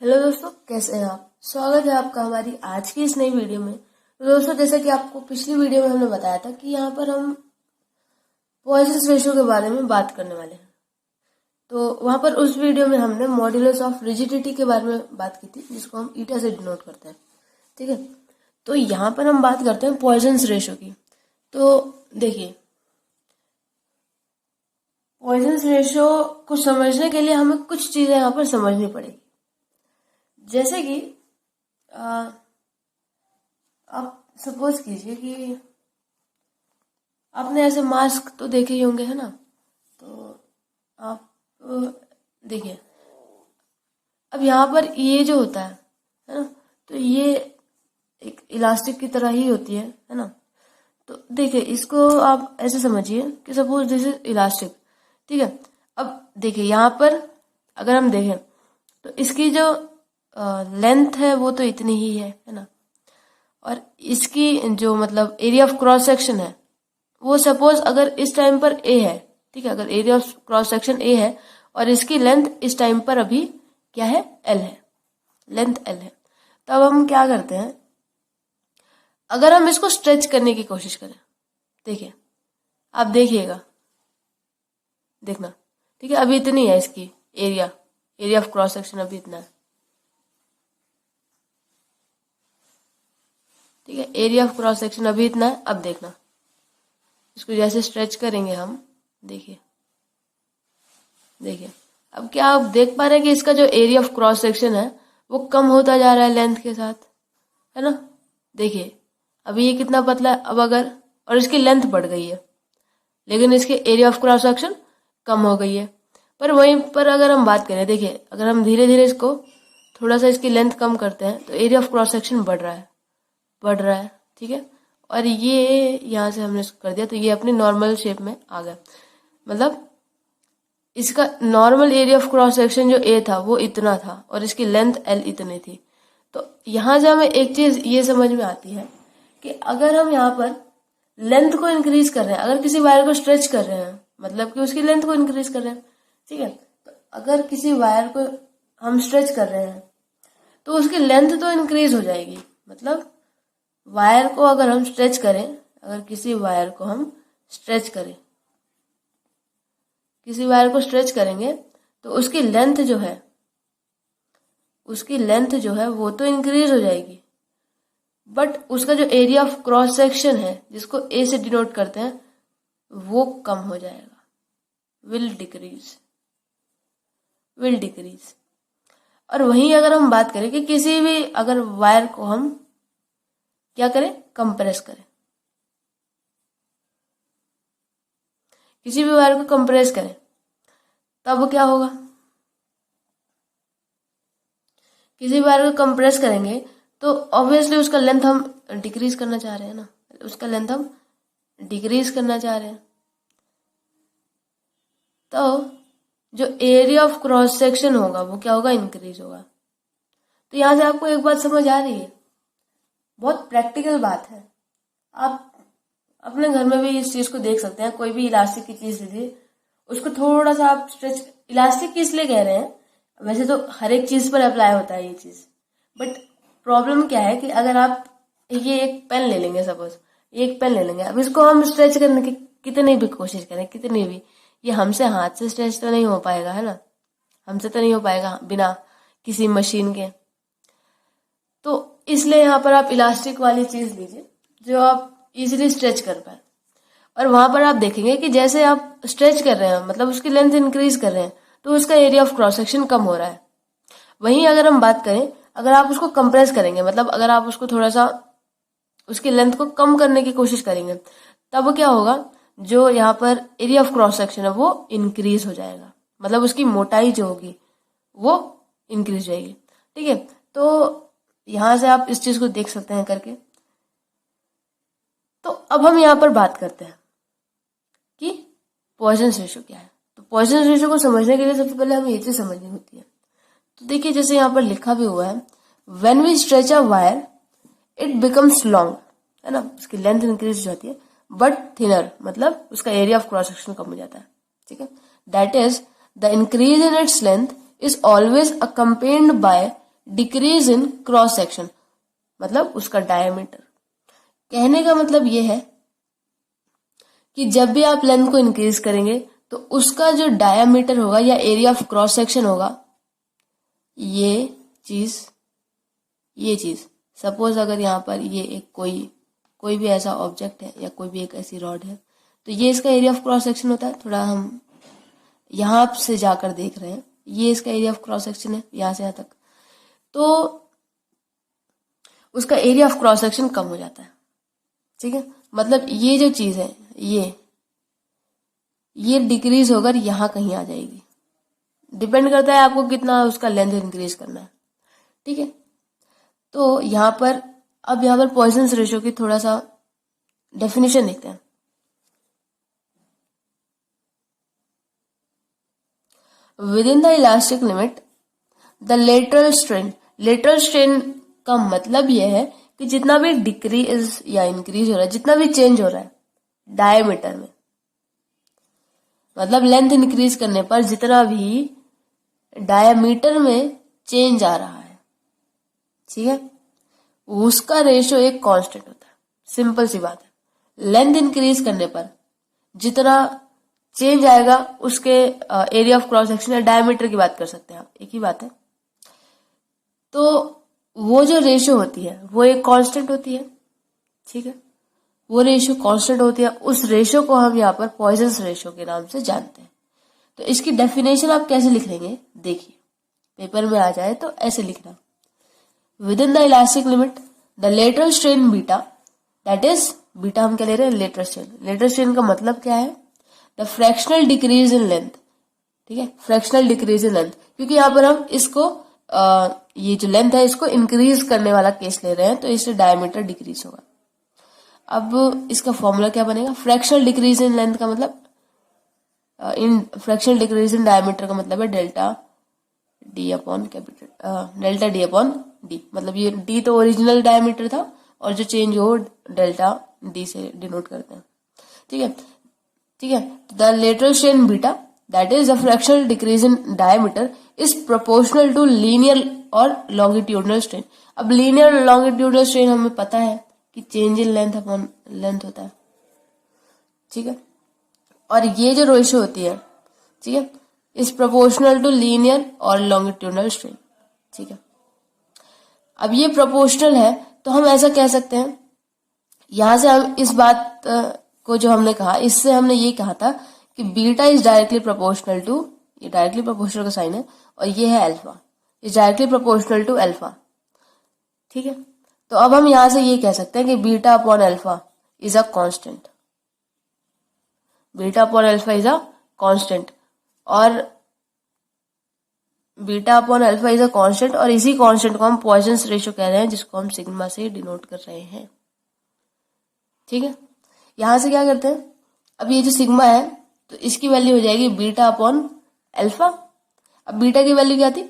Hello दोस्तों, कैसे हैं आप। स्वागत है आपका हमारी आज की इस नई वीडियो में। तो दोस्तों, जैसा कि आपको पिछली वीडियो में हमने बताया था कि यहाँ पर हम पॉइजन रेशियो के बारे में बात करने वाले हैं। तो वहां पर उस वीडियो में हमने मॉड्यूलस ऑफ रिजिडिटी के बारे में बात की थी, जिसको हम ईटा से डिनोट करते हैं। ठीक है, तो यहाँ पर हम बात करते हैं पॉइजन रेशियो की। तो देखिए, पॉइजन रेशियो को समझने के लिए हमें कुछ चीजें यहाँ पर समझनी पड़ेगी। जैसे कि आप सपोज कीजिए कि आपने ऐसे मास्क तो देखे ही होंगे, है ना। तो आप देखिए, अब यहाँ पर ये जो होता है ना, तो ये एक इलास्टिक की तरह ही होती है ना। तो देखिए, इसको आप ऐसे समझिए कि सपोज दिस इज इलास्टिक। ठीक है, अब देखिए यहाँ पर अगर हम देखें तो इसकी जो लेंथ है वो तो इतनी ही है ना। और इसकी जो मतलब एरिया ऑफ क्रॉस सेक्शन है वो सपोज अगर इस टाइम पर ए है, ठीक है, अगर area of cross section A है और इसकी लेंथ इस टाइम पर अभी क्या है, एल है, लेंथ एल है। तो अब हम क्या करते हैं, अगर हम इसको स्ट्रेच करने की कोशिश करें, देखिए आप देखिएगा, देखना, ठीक है, अभी इतनी है इसकी एरिया ऑफ क्रॉस सेक्शन अभी इतना है। ठीक है, एरिया ऑफ क्रॉस सेक्शन अभी इतना है। अब देखना, इसको जैसे स्ट्रेच करेंगे हम, देखिए देखिए, अब क्या आप देख पा रहे हैं कि इसका जो एरिया ऑफ क्रॉस सेक्शन है वो कम होता जा रहा है लेंथ के साथ, है ना। देखिए अभी ये कितना पतला है, अब अगर, और इसकी लेंथ बढ़ गई है लेकिन इसके एरिया ऑफ क्रॉस सेक्शन कम हो गई है। पर वहीं पर अगर हम बात करें, देखिए अगर हम धीरे धीरे इसको थोड़ा सा इसकी लेंथ कम करते हैं तो एरिया ऑफ क्रॉस सेक्शन बढ़ रहा है। ठीक है, और ये यहाँ से हमने इसको कर दिया तो ये अपनी नॉर्मल शेप में आ गया। मतलब इसका normal area of cross section जो ए था वो इतना था और इसकी लेंथ एल इतनी थी। तो यहाँ से हमें एक चीज ये समझ में आती है कि अगर हम यहाँ पर लेंथ को इंक्रीज कर रहे हैं, अगर किसी वायर को स्ट्रेच कर रहे हैं, मतलब कि उसकी लेंथ को इंक्रीज कर रहे हैं। ठीक है, तो अगर किसी वायर को हम स्ट्रेच कर रहे हैं तो उसकी लेंथ तो इंक्रीज हो जाएगी। मतलब वायर को अगर हम स्ट्रेच करें, अगर किसी वायर को हम स्ट्रेच करें, किसी वायर को स्ट्रेच करेंगे तो उसकी लेंथ जो है वो तो इंक्रीज हो जाएगी, बट उसका जो एरिया ऑफ क्रॉस सेक्शन है जिसको ए से डिनोट करते हैं वो कम हो जाएगा, विल डिक्रीज। और वहीं अगर हम बात करें कि किसी भी अगर वायर को हम क्या करें, कंप्रेस करें, किसी भी वायर को कंप्रेस करें, तब क्या होगा, किसी वायर को कंप्रेस करेंगे तो ऑब्वियसली उसका लेंथ हम डिक्रीज करना चाह रहे हैं ना, उसका लेंथ हम डिक्रीज करना चाह रहे हैं। तो जो एरिया ऑफ क्रॉस सेक्शन होगा वो क्या होगा, इंक्रीज होगा। तो यहां से आपको एक बात समझ आ रही है, बहुत प्रैक्टिकल बात है। आप अपने घर में भी इस चीज को देख सकते हैं। कोई भी इलास्टिक की चीज दीजिए, उसको थोड़ा सा आप स्ट्रेच, इलास्टिक की इसलिए कह रहे हैं, वैसे तो हर एक चीज पर अप्लाई होता है ये चीज, बट प्रॉब्लम क्या है कि अगर आप ये एक पेन ले लेंगे, सपोज एक पेन ले लेंगे, अब इसको हम स्ट्रेच करने की कितनी भी कोशिश करें, कितनी भी, ये हमसे हाथ से स्ट्रेच तो नहीं हो पाएगा, है ना, हमसे तो नहीं हो पाएगा बिना किसी मशीन के। तो इसलिए यहाँ पर आप इलास्टिक वाली चीज लीजिए जो आप इजीली स्ट्रेच कर पाए। और वहां पर आप देखेंगे कि जैसे आप स्ट्रेच कर रहे हैं, मतलब उसकी लेंथ इंक्रीज कर रहे हैं, तो उसका एरिया ऑफ क्रॉस सेक्शन कम हो रहा है। वहीं अगर हम बात करें, अगर आप उसको कंप्रेस करेंगे, मतलब अगर आप उसको थोड़ा सा उसकी लेंथ को कम करने की कोशिश करेंगे, तब क्या होगा, जो यहाँ पर एरिया ऑफ क्रॉस सेक्शन है वो इंक्रीज हो जाएगा, मतलब उसकी मोटाई जो होगी वो इंक्रीज हो जाएगी। ठीक है, तो यहां से आप इस चीज को देख सकते हैं करके। तो अब हम यहाँ पर बात करते हैं कि पॉइजन रेशियो क्या है। तो पॉइजन रेशियो को समझने के लिए सबसे पहले हमें ये चीज समझनी होती है। तो देखिए, जैसे यहाँ पर लिखा भी हुआ है, when we stretch a wire it becomes long, है ना, उसकी लेंथ इंक्रीज हो जाती है, बट थिनर, मतलब उसका एरिया ऑफ क्रॉस सेक्शन कम हो जाता है। ठीक है, that is the increase in its length is always accompanied by decrease in cross section, मतलब उसका डायमीटर। कहने का मतलब ये है कि जब भी आप लेंथ को इंक्रीज करेंगे तो उसका जो डायमीटर होगा या एरिया ऑफ क्रॉस सेक्शन होगा, ये चीज सपोज अगर यहाँ पर ये एक कोई भी ऐसा ऑब्जेक्ट है या कोई भी एक ऐसी रॉड है, तो ये इसका एरिया ऑफ क्रॉस सेक्शन होता है। थोड़ा हम यहां से जाकर देख रहे हैं, ये इसका एरिया ऑफ क्रॉस सेक्शन है यहां से यहां तक, तो उसका एरिया ऑफ क्रॉस सेक्शन कम हो जाता है। ठीक है, मतलब ये जो चीज है ये डिक्रीज होकर यहां कहीं आ जाएगी। डिपेंड करता है आपको कितना उसका लेंथ इंक्रीज करना है। ठीक है, तो यहां पर पॉइसन्स रेशियो की थोड़ा सा डेफिनेशन देखते हैं। With in the elastic limit the lateral strain का मतलब यह है कि जितना भी डिक्रीज या इंक्रीज हो रहा है, जितना भी चेंज हो रहा है डायमीटर में, मतलब लेंथ इंक्रीज करने पर जितना भी डायमीटर में चेंज आ रहा है, ठीक है, उसका रेशियो एक कांस्टेंट होता है। सिंपल सी बात है। लेंथ इंक्रीज करने पर जितना चेंज आएगा उसके एरिया ऑफ क्रॉस सेक्शन या डायमीटर की बात कर सकते हैं आप, एक ही बात है। तो वो जो रेशियो होती है वो एक कांस्टेंट होती है। ठीक है, वो रेशियो कांस्टेंट होती है। उस रेशियो को हम यहाँ पर पॉइसन्स रेशियो के नाम से जानते हैं। तो इसकी डेफिनेशन आप कैसे लिख लेंगे, देखिए पेपर में आ जाए तो ऐसे लिखना, with in the elastic limit the lateral strain beta, that is beta हम क्या ले रहे हैं, लेटरल स्ट्रेन। लेटरल स्ट्रेन का मतलब क्या है, the fractional decrease in length. ठीक है, फ्रैक्शनल डिक्रीज इन लेंथ, क्योंकि यहाँ पर हम इसको ये जो लेंथ है इसको इंक्रीज करने वाला केस ले रहे हैं, तो इससे डायमीटर डिक्रीज होगा। अब इसका फॉर्मूला क्या बनेगा, फ्रैक्शनल डिक्रीज इन लेंथ का मतलब इन फ्रैक्शनल डिक्रीज इन डायमीटर का मतलब है डेल्टा डी अपॉन डी। मतलब ये डी तो ओरिजिनल डायमीटर था और जो चेंज हो डेल्टा डी से डिनोट करते हैं। ठीक है, the lateral strain beta that is the fractional decrease in diameter is proportional to linear और लॉन्गिट्यूडनल स्ट्रेन। अब लीनियर और लॉन्गिट्यूडनल स्ट्रेन हमें पता है कि change in length upon length होता है। ठीक है, और ये जो रेशियो होती है, ठीक है, इज प्रोपोर्शनल टू लीनियर और लॉन्गिट्यूडनल स्ट्रेन। ठीक है, अब ये प्रोपोर्शनल है तो हम ऐसा कह सकते हैं, यहां से हम इस बात को जो हमने कहा, इससे हमने ये कहा था कि beta is directly proportional to, ये डायरेक्टली प्रोपोर्शनल का साइन है, और ये है alpha, is directly proportional to alpha. ठीक है, तो अब हम यहां से ये कह सकते हैं कि beta upon alpha is a constant. Beta upon alpha is a constant, और beta upon alpha is a constant, और इसी कांस्टेंट को हम पॉइसन्स रेशियो कह रहे हैं, जिसको हम सिग्मा से डिनोट कर रहे हैं। ठीक है, यहां से क्या करते हैं, अब ये जो सिग्मा है तो इसकी वैल्यू हो जाएगी बीटा अपॉन अल्फा। अब बीटा की वैल्यू क्या थी,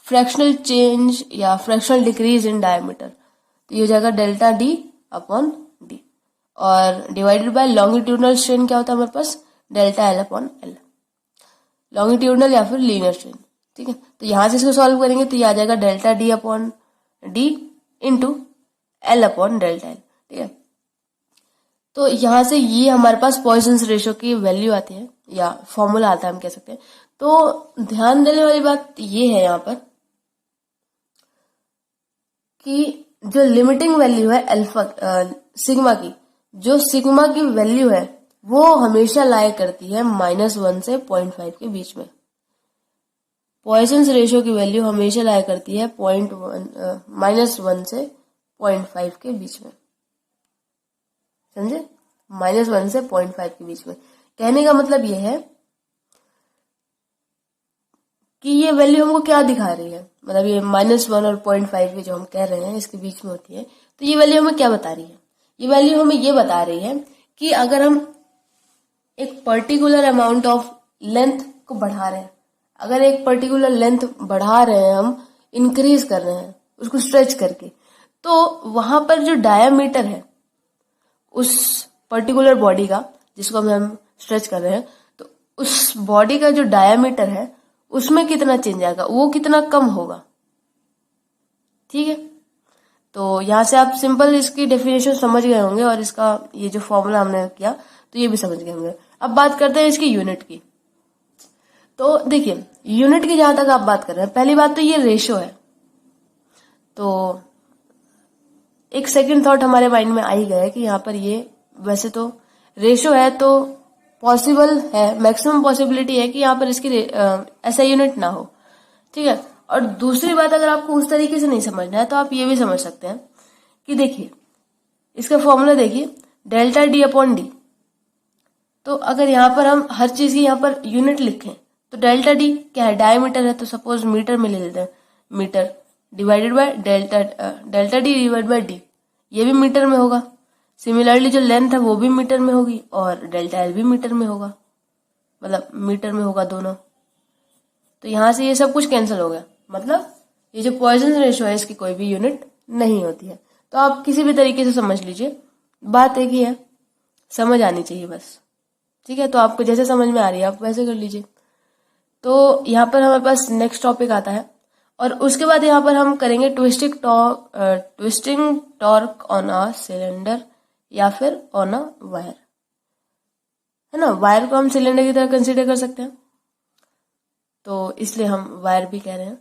फ्रैक्शनल चेंज या फ्रैक्शनल डिक्रीज इन डायमीटर, तो ये हो जाएगा डेल्टा डी अपॉन डी, और डिवाइडेड बाय लॉन्गिट्यूडनल स्ट्रेन क्या होता है हमारे पास, delta l upon l, longitudinal या फिर लीनियर स्ट्रेन। ठीक है, तो यहां से इसको सॉल्व करेंगे तो ये आ जाएगा delta d upon D into L upon delta L. ठीक है, तो यहां से ये हमारे पास पॉइसन्स रेशियो की वैल्यू आती है या फॉर्मूला आता है हम कह सकते हैं। तो ध्यान देने वाली बात ये है यहाँ पर कि जो लिमिटिंग वैल्यू है अल्फा सिग्मा की, जो सिग्मा की वैल्यू है वो हमेशा लाई करती है -1 से 0.5 के बीच में। पॉइसन्स रेशियो की वैल्यू हमेशा लाई करती है -1 से 0.5 के बीच में, समझे, -1 से 0.5 के बीच में। कहने का मतलब ये है कि ये वैल्यू हमको क्या दिखा रही है, मतलब ये -1 और 0.5 के जो हम कह रहे हैं इसके बीच में होती है, तो ये वैल्यू हमें क्या बता रही है, ये वैल्यू हमें ये बता रही है कि अगर हम एक पर्टिकुलर अमाउंट ऑफ लेंथ को बढ़ा रहे हैं, अगर एक पर्टिकुलर लेंथ बढ़ा रहे हैं, हम इंक्रीज कर रहे हैं उसको स्ट्रेच करके, तो वहां पर जो डायामीटर है उस पर्टिकुलर बॉडी का जिसको हम स्ट्रेच कर रहे हैं, तो उस बॉडी का जो डायामीटर है उसमें कितना चेंज आएगा, वो कितना कम होगा। ठीक है, तो यहाँ से आप सिंपल इसकी डेफिनेशन समझ गए होंगे और इसका ये जो फॉर्मूला हमने किया तो ये भी समझ गए होंगे। अब बात करते हैं इसकी यूनिट की। तो देखिए यूनिट की जहां तक आप बात कर रहे हैं, पहली बात तो ये रेशो है। तो एक सेकंड थॉट हमारे माइंड में आ ही गया कि यहाँ पर ये वैसे तो रेशो है तो पॉसिबल है, मैक्सिमम पॉसिबिलिटी है कि यहाँ पर इसकी ऐसा यूनिट ना हो, ठीक है। और दूसरी बात अगर आपको उस तरीके से नहीं समझना है तो आप ये भी समझ सकते हैं कि देखिए इसका फॉर्मूला देखिए डेल्टा डी अपॉन डी। तो अगर यहाँ पर हम हर चीज की यहाँ पर यूनिट लिखें तो डेल्टा डी क्या है, डायमीटर है, तो सपोज मीटर में ले लेते हैं, metre divided by delta d divide by d, ये भी मीटर में होगा। सिमिलरली जो लेंथ है वो भी मीटर में होगी और डेल्टा एल भी मीटर में होगा, मतलब मीटर में होगा दोनों। तो यहां से ये सब कुछ कैंसिल हो गया, मतलब ये जो पॉइसन रेशो है इसकी कोई भी यूनिट नहीं होती है। तो आप किसी भी तरीके से समझ लीजिए, बात एक ही है, समझ आनी चाहिए बस, ठीक है। तो आपको जैसे समझ में आ रही है आप वैसे कर लीजिए। तो यहाँ पर हमारे पास नेक्स्ट टॉपिक आता है और उसके बाद यहाँ पर हम करेंगे twisting torque on a cylinder या फिर ऑन अ वायर, है ना। वायर को हम सिलेंडर की तरह कंसीडर कर सकते हैं, तो इसलिए हम वायर भी कह रहे हैं।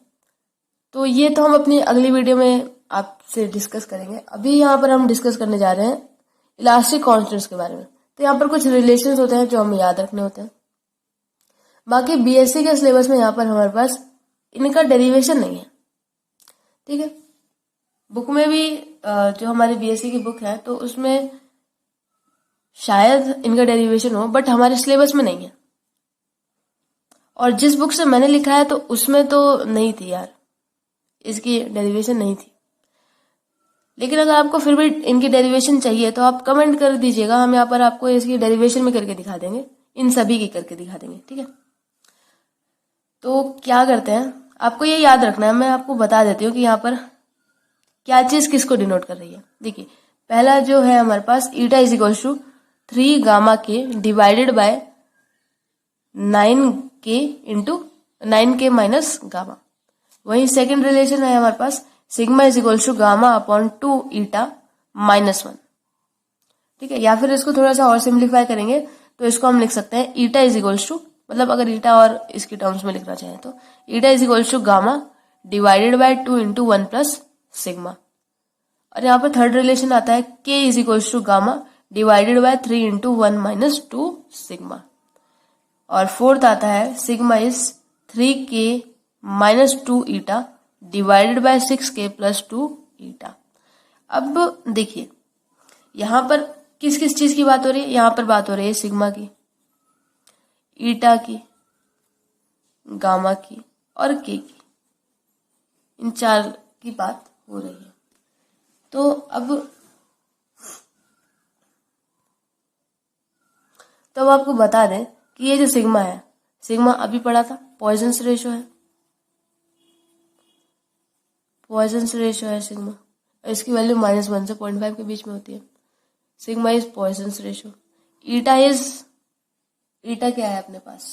तो ये तो हम अपनी अगली वीडियो में आपसे डिस्कस करेंगे। अभी यहाँ पर हम डिस्कस करने जा रहे हैं इलास्टिक कांस्टेंट्स के बारे में। तो यहाँ पर कुछ रिलेशंस होते हैं जो हमें याद रखने होते हैं। बाकी बीएससी के सिलेबस में यहाँ पर हमारे पास इनका डेरिवेशन नहीं है, ठीक है। बुक में भी जो हमारी बीएससी की बुक है तो उसमें शायद इनका डेरिवेशन हो, बट हमारे सिलेबस में नहीं है। और जिस बुक से मैंने लिखा है तो उसमें तो नहीं थी यार, इसकी डेरिवेशन नहीं थी। लेकिन अगर आपको फिर भी इनकी डेरिवेशन चाहिए तो आप कमेंट कर दीजिएगा, हम यहाँ पर आपको इसकी डेरिवेशन भी करके दिखा देंगे, इन सभी की करके दिखा देंगे, ठीक है। तो क्या करते हैं, आपको ये याद रखना है, मैं आपको बता देती हूँ कि यहाँ पर क्या चीज किसको डिनोट कर रही है। देखिए पहला जो है हमारे पास eta is equals to 3 gamma के divided by 9k into 9k minus gamma. वही सेकेंड रिलेशन है हमारे पास sigma is equals to gamma upon 2 eta minus 1, ठीक है। या फिर इसको थोड़ा सा और सिंप्लीफाई करेंगे तो इसको हम लिख सकते हैं ईटा इज इक्वल्स टू, मतलब अगर ईटा और इसकी टर्म्स में लिखना चाहें तो eta is equals to gamma divided by 2 into 1 plus sigma. और यहाँ पर थर्ड रिलेशन आता है k is equals to gamma divided by 3 into 1 minus 2 sigma. और फोर्थ आता है sigma is 3k minus 2 eta divided by 6k plus 2 eta. अब देखिए यहां पर किस किस चीज की बात हो रही है, यहां पर बात हो रही है सिग्मा की, ईटा की, गामा की और के की, इन चार की बात हो रही है। तो अब आपको बता दें कि ये जो सिग्मा है, सिग्मा अभी पढ़ा था पॉइजन्स रेशो है, पॉइजन्स रेशो है सिग्मा, इसकी वैल्यू -1 से 0.5 के बीच में होती है। Sigma is Poisson's ratio. Eta क्या है अपने पास,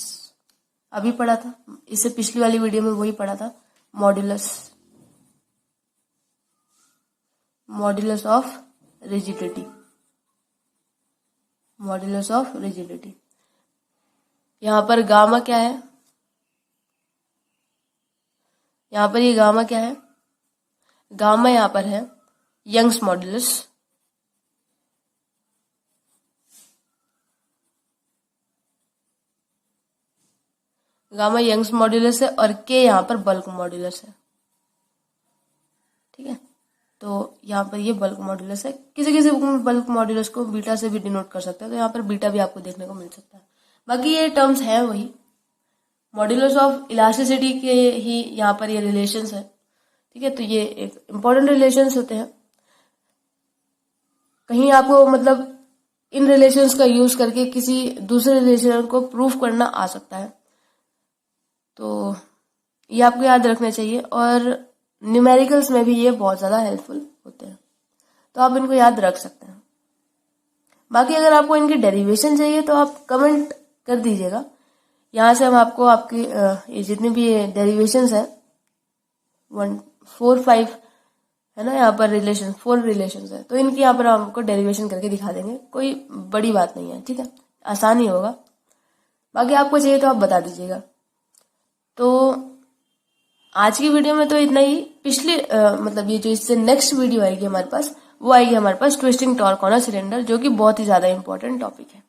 अभी पढ़ा था, इससे पिछली वाली वीडियो में वही पढ़ा था, modulus of rigidity, modulus of rigidity. यहां पर गामा क्या है, यहां पर ये गामा क्या है, गामा यहां पर है Young's modulus, gamma Young's modulus है और के यहां पर बल्क मॉड्यूलस है, ठीक है। तो यहाँ पर ये बल्क मॉड्यूलस है, किसी किसी बुक में बल्क मॉड्यूलस को बीटा से भी डिनोट कर सकते हैं, तो यहाँ पर बीटा भी आपको देखने को मिल सकता है। बाकी ये टर्म्स हैं वही, मॉड्यूलस ऑफ इलास्टिसिटी के ही यहाँ पर ये रिलेशंस है, ठीक है। तो ये एक इम्पोर्टेंट रिलेशंस होते हैं। कहीं आपको मतलब इन रिलेशंस का यूज करके किसी दूसरे रिलेशन को प्रूफ करना आ सकता है, तो ये आपको याद रखना चाहिए। और न्यूमेरिकल्स में भी ये बहुत ज्यादा हेल्पफुल होते हैं, तो आप इनको याद रख सकते हैं। बाकी अगर आपको इनकी डेरिवेशन चाहिए तो आप कमेंट कर दीजिएगा, यहाँ से हम आपको आपकी ये जितनी भी डेरिवेशंस है 1, 4, 5 है ना, यहाँ पर रिलेशन 4 रिलेशन है, तो इनकी यहाँ पर हम आपको डेरिवेशन करके दिखा देंगे, कोई बड़ी बात नहीं है, ठीक है, आसान ही होगा। बाकी आपको चाहिए तो आप बता दीजिएगा। तो आज की वीडियो में तो इतना ही। पिछली मतलब ये जो इससे नेक्स्ट वीडियो आएगी हमारे पास, वो आएगी हमारे पास twisting torque on a cylinder, जो कि बहुत ही ज्यादा इंपॉर्टेंट टॉपिक है।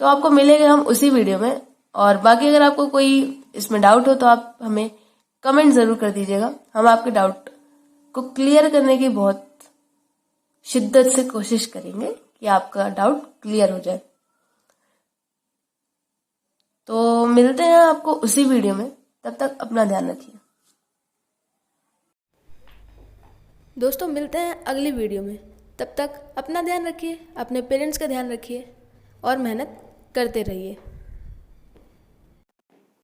तो आपको मिलेंगे हम उसी वीडियो में। और बाकी अगर आपको कोई इसमें डाउट हो तो आप हमें कमेंट जरूर कर दीजिएगा, हम आपके डाउट को क्लियर करने की बहुत शिद्दत से कोशिश करेंगे कि आपका डाउट क्लियर हो जाए। तो मिलते हैं आपको उसी वीडियो में, तब तक अपना ध्यान रखिए दोस्तों। मिलते हैं अगली वीडियो में, तब तक अपना ध्यान रखिए, अपने पेरेंट्स का ध्यान रखिए और मेहनत करते रहिए।